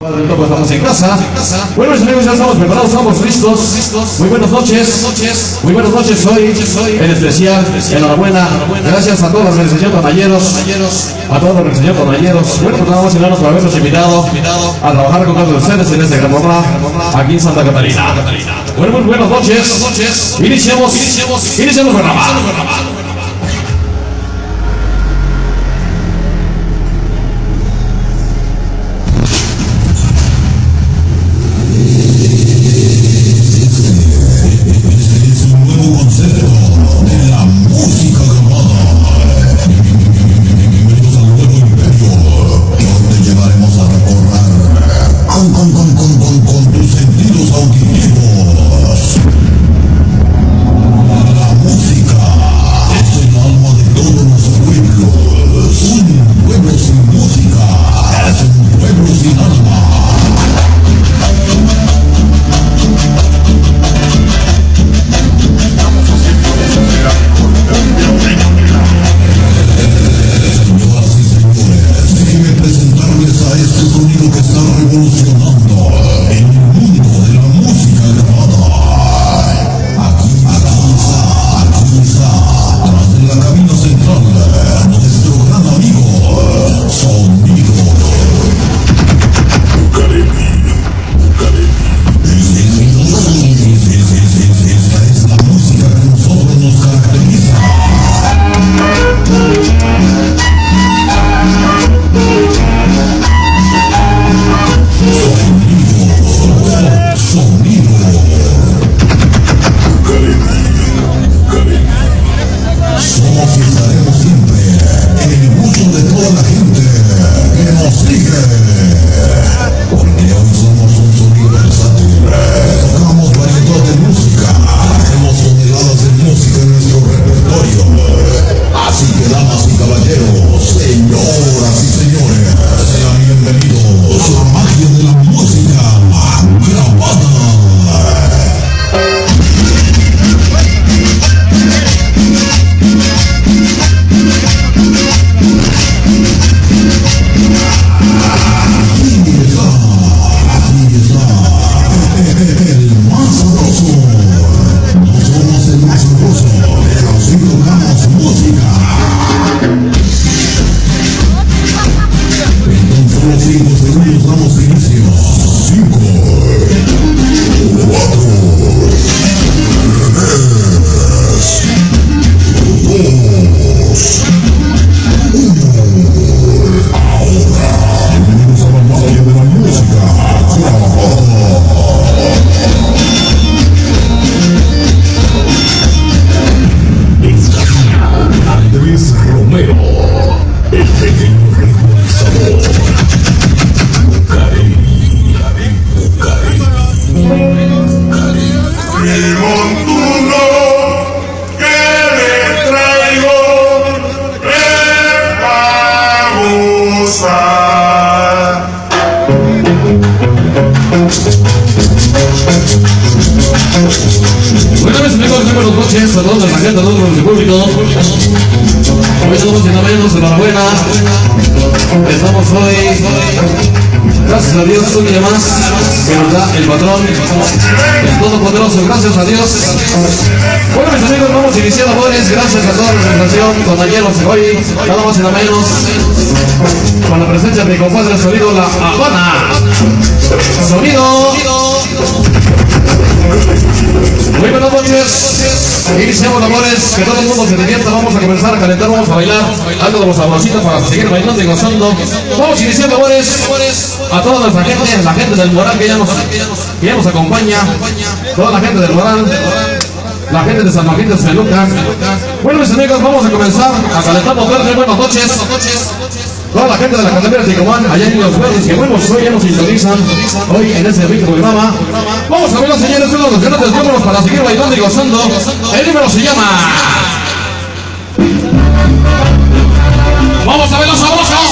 Estamos en casa. Bueno, mis amigos, ya estamos preparados, estamos listos. Muy buenas noches. Muy buenas noches hoy, en especial. Enhorabuena. Gracias a todos los señor Tonayeros. A todos los señor Tonayeros. Bueno, pues nada más y nada por habernos invitado a trabajar con todos ustedes en este gran programa aquí en Santa Catarina. Bueno, muy buenas noches. Iniciamos el programa. Bueno, mis amigos, muy buenas noches, saludos a la gente, a todos los del público. Hoy estamos en menos, enhorabuena. Estamos hoy, gracias a Dios, un día más que nos da el patrón, el todopoderoso, gracias a Dios. Bueno, mis amigos, vamos a iniciar labores, gracias a toda la organización, Tonayeros de hoy, nada más y nada menos, con la presencia de mi compadre Sonido La Habana. Sonido. Muy buenas noches, iniciamos labores, que todo el mundo se divierta, vamos a comenzar a calentar, vamos a bailar algo de los sabrositos para seguir bailando y gozando. Vamos a iniciar labores a toda nuestra gente, la gente del Moral que ya nos acompaña, toda la gente del Moral, la gente de San Martín de San Lucas. Bueno, mis amigos, vamos a comenzar a calentar motores. Muy buenas noches. Toda la gente de la Catedral de Ticomán, allá en Los Verdes, que bueno, hoy ya nos sintonizan, hoy en este rico programa. Vamos a ver, señores, uno de los grandes números para seguir bailando y gozando. El número se llama... Vamos a ver los sabrosos.